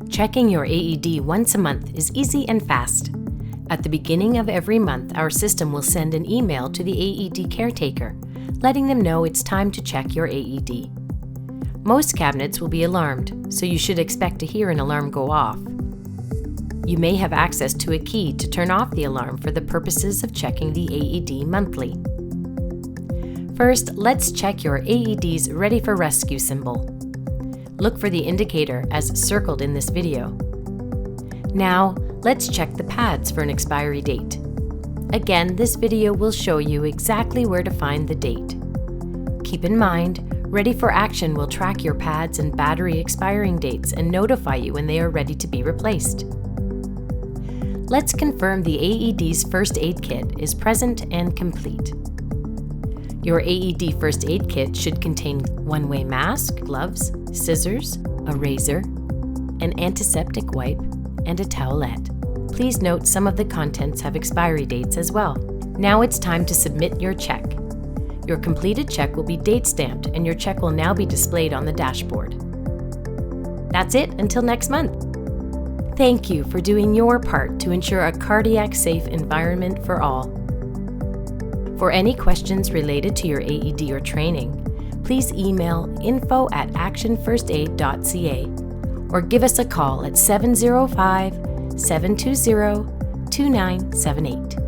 Checking your AED once a month is easy and fast. At the beginning of every month, our system will send an email to the AED caretaker, letting them know it's time to check your AED. Most cabinets will be alarmed, so you should expect to hear an alarm go off. You may have access to a key to turn off the alarm for the purposes of checking the AED monthly. First, let's check your AED's Ready for Rescue symbol. Look for the indicator as circled in this video. Now, let's check the pads for an expiry date. Again, this video will show you exactly where to find the date. Keep in mind, Ready for Action will track your pads and battery expiring dates and notify you when they are ready to be replaced. Let's confirm the AED's first aid kit is present and complete. Your AED first aid kit should contain one-way mask, gloves, scissors, a razor, an antiseptic wipe, and a towelette. Please note some of the contents have expiry dates as well. Now it's time to submit your check. Your completed check will be date-stamped and your check will now be displayed on the dashboard. That's it until next month. Thank you for doing your part to ensure a cardiac-safe environment for all. For any questions related to your AED or training, please email info@actionfirstaid.ca or give us a call at 705-720-2978.